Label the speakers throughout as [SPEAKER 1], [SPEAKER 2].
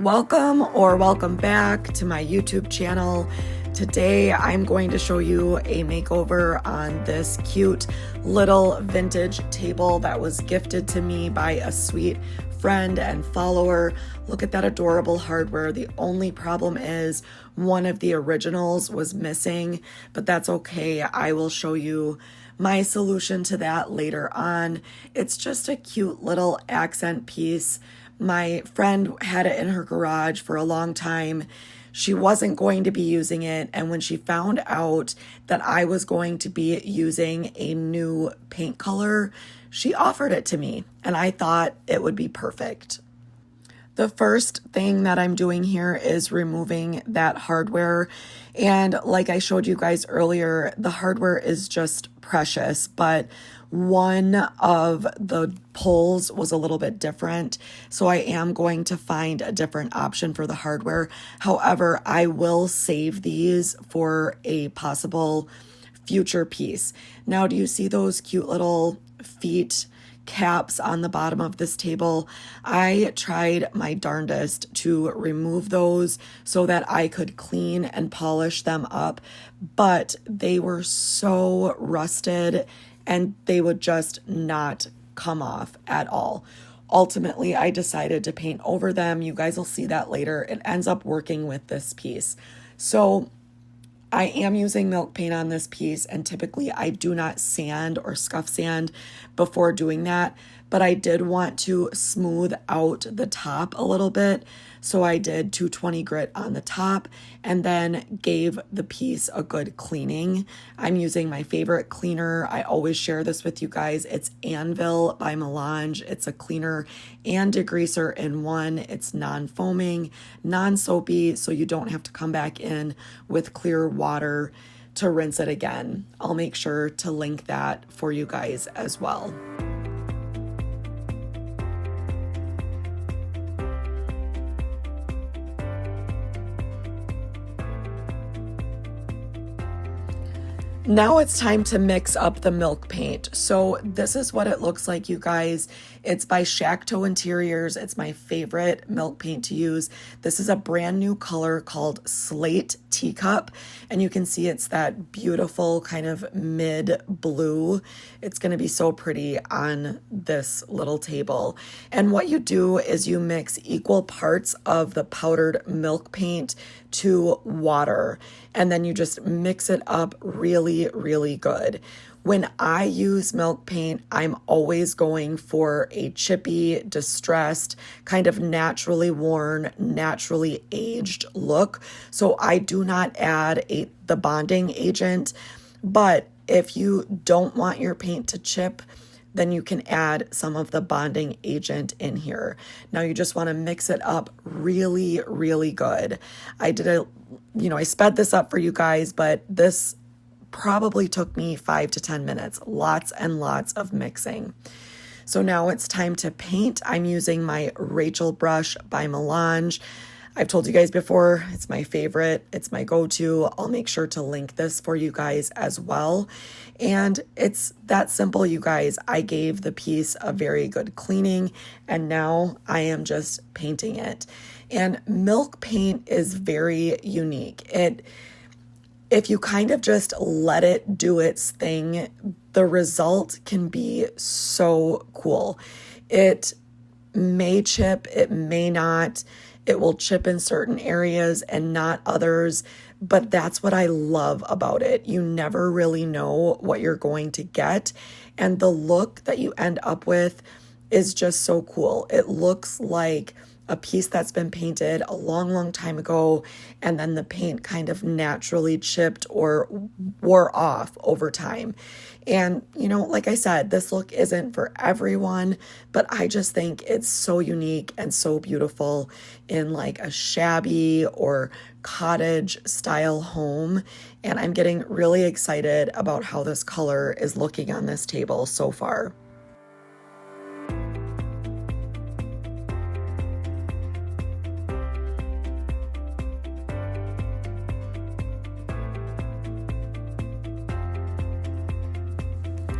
[SPEAKER 1] Welcome or welcome back to my YouTube channel. Today I'm going to show you a makeover on this cute little vintage table that was gifted to me by a sweet friend and follower. Look at that adorable hardware. The only problem is one of the originals was missing, but that's okay. I will show you my solution to that later on. It's just a cute little accent piece. My friend had it in her garage for a long time. She wasn't going to be using it, and when she found out that I was going to be using a new paint color, she offered it to me, and I thought it would be perfect. The first thing that I'm doing here is removing that hardware, and like I showed you guys earlier, the hardware is just precious, but one of the pulls was a little bit different, so I am going to find a different option for the hardware. However, I will save these for a possible future piece. Now, do you see those cute little feet caps on the bottom of this table? I tried my darndest to remove those so that I could clean and polish them up, but they were so rusted and they would just not come off at all. Ultimately, I decided to paint over them. You guys will see that later. It ends up working with this piece. So I am using milk paint on this piece, and typically I do not sand or scuff sand before doing that, but I did want to smooth out the top a little bit. So I did 220 grit on the top and then gave the piece a good cleaning. I'm using my favorite cleaner. I always share this with you guys. It's Anvil by Melange. It's a cleaner and degreaser in one. It's non-foaming, non-soapy, so you don't have to come back in with clear water to rinse it again. I'll make sure to link that for you guys as well. Now it's time to mix up the milk paint. So this is what it looks like, you guys. It's by Shacto Interiors. It's my favorite milk paint to use. This is a brand new color called Slate Teacup, and you can see it's that beautiful kind of mid blue. It's going to be so pretty on this little table. And what you do is you mix equal parts of the powdered milk paint to water, and then you just mix it up really, really good. When I use milk paint, I'm always going for a chippy, distressed, kind of naturally worn, naturally aged look. So I do not add the bonding agent, but if you don't want your paint to chip, then you can add some of the bonding agent in here. Now you just want to mix it up really, really good. I sped this up for you guys, but this probably took me 5 to 10 minutes. Lots and lots of mixing. So now it's time to paint. I'm using my Rachel brush by Melange. I've told you guys before, it's my favorite. It's my go-to. I'll make sure to link this for you guys as well. And it's that simple, you guys. I gave the piece a very good cleaning, and now I am just painting it. And milk paint is very unique. If you kind of just let it do its thing, the result can be so cool. It may chip, it may not. It will chip in certain areas and not others, but that's what I love about it. You never really know what you're going to get, and the look that you end up with is just so cool. It looks like a piece that's been painted a long, long time ago, and then the paint kind of naturally chipped or wore off over time. And, like I said, this look isn't for everyone, but I just think it's so unique and so beautiful in like a shabby or cottage style home. And I'm getting really excited about how this color is looking on this table so far.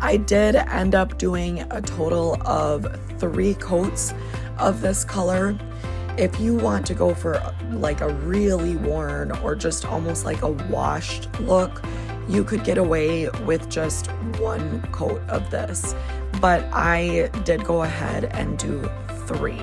[SPEAKER 1] I did end up doing a total of 3 coats of this color, If you want to go for like a really worn or just almost like a washed look, you could get away with just one coat of this, but I did go ahead and do 3.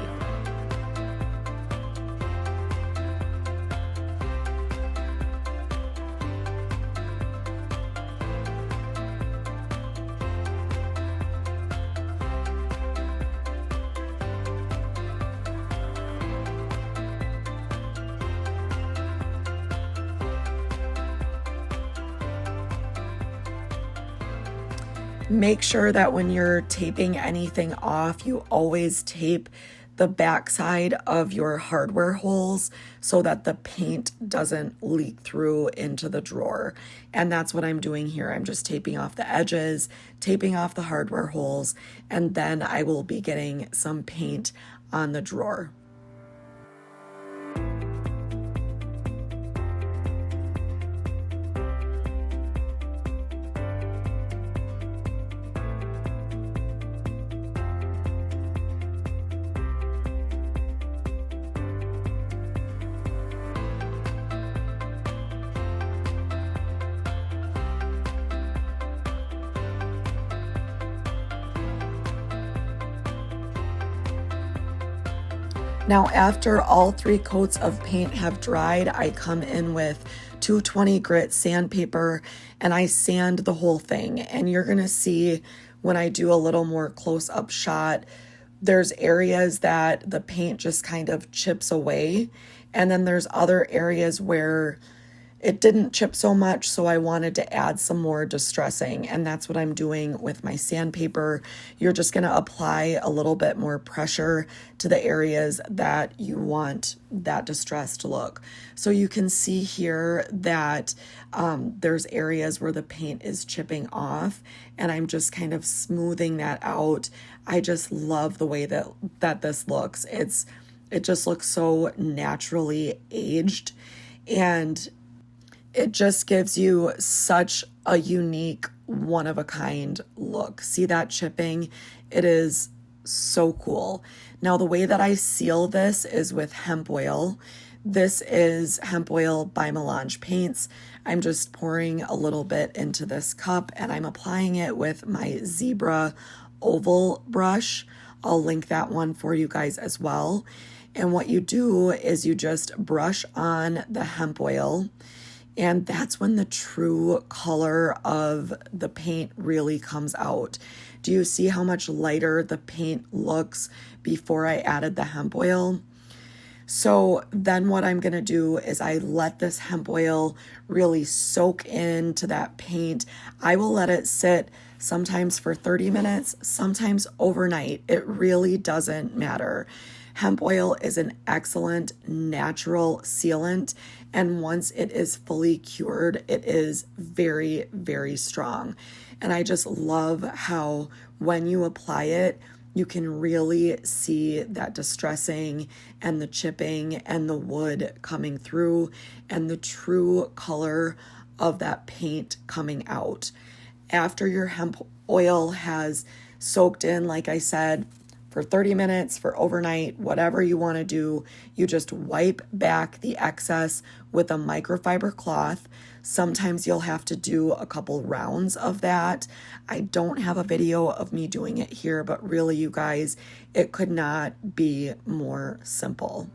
[SPEAKER 1] Make sure that when you're taping anything off, you always tape the backside of your hardware holes so that the paint doesn't leak through into the drawer. And that's what I'm doing here. I'm just taping off the edges, taping off the hardware holes, and then I will be getting some paint on the drawer. Now, after all 3 coats of paint have dried, I come in with 220 grit sandpaper and I sand the whole thing. And you're gonna see when I do a little more close-up shot, there's areas that the paint just kind of chips away. And then there's other areas where it didn't chip so much, so I wanted to add some more distressing, and that's what I'm doing with my sandpaper. You're just going to apply a little bit more pressure to the areas that you want that distressed look. So you can see here that there's areas where the paint is chipping off, and I'm just kind of smoothing that out. I just love the way that this looks. It just looks so naturally aged, and it just gives you such a unique, one-of-a-kind look. See that chipping? It is so cool. Now, the way that I seal this is with hemp oil. This is hemp oil by Melange Paints. I'm just pouring a little bit into this cup, and I'm applying it with my Zebra oval brush. I'll link that one for you guys as well. And what you do is you just brush on the hemp oil, and that's when the true color of the paint really comes out. Do you see how much lighter the paint looks before I added the hemp oil? So then what I'm going to do is I let this hemp oil really soak into that paint. I will let it sit sometimes for 30 minutes, sometimes overnight. It really doesn't matter. Hemp oil is an excellent natural sealant, and once it is fully cured, it is very, very strong. And I just love how when you apply it, you can really see that distressing and the chipping and the wood coming through and the true color of that paint coming out. After your hemp oil has soaked in, like I said, for 30 minutes, for overnight, whatever you want to do, you just wipe back the excess with a microfiber cloth. Sometimes you'll have to do a couple rounds of that. I don't have a video of me doing it here, but really, you guys, it could not be more simple.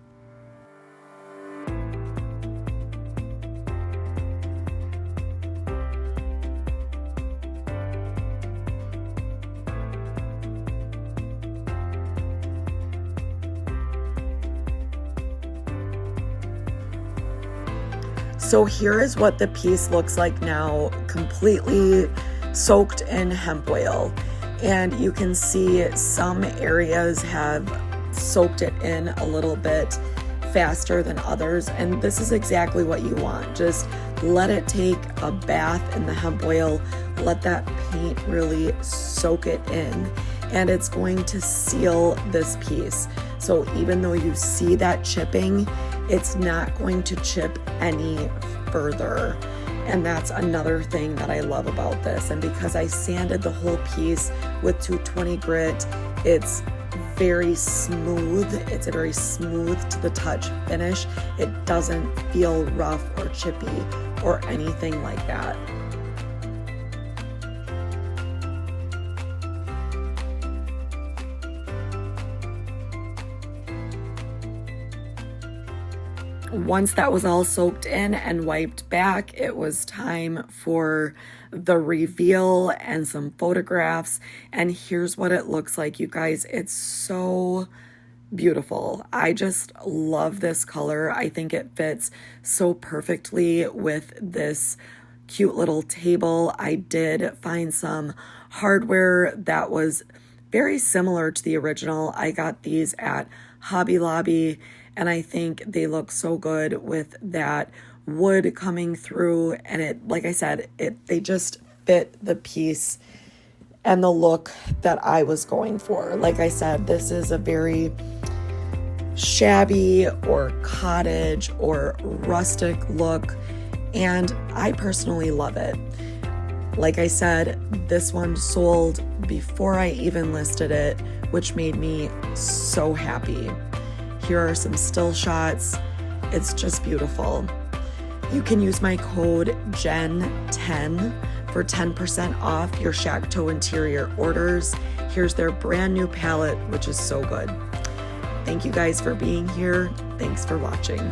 [SPEAKER 1] So here is what the piece looks like now, completely soaked in hemp oil. And you can see some areas have soaked it in a little bit faster than others. And this is exactly what you want. Just let it take a bath in the hemp oil. Let that paint really soak it in. And it's going to seal this piece. So even though you see that chipping, it's not going to chip any further. And that's another thing that I love about this. And because I sanded the whole piece with 220 grit, it's very smooth. It's a very smooth to the touch finish. It doesn't feel rough or chippy or anything like that. Once that was all soaked in and wiped back, it was time for the reveal and some photographs. And here's what it looks like, you guys. It's so beautiful. I just love this color. I think it fits so perfectly with this cute little table. I did find some hardware that was very similar to the original. I got these at Hobby Lobby, and I think they look so good with that wood coming through. And it, like I said, they just fit the piece and the look that I was going for. Like I said, this is a very shabby or cottage or rustic look, and I personally love it. Like I said, this one sold before I even listed it, which made me so happy. Here are some still shots. It's just beautiful. You can use my code JEN10 for 10% off your Shacto interior orders. Here's their brand new palette, which is so good. Thank you guys for being here. Thanks for watching.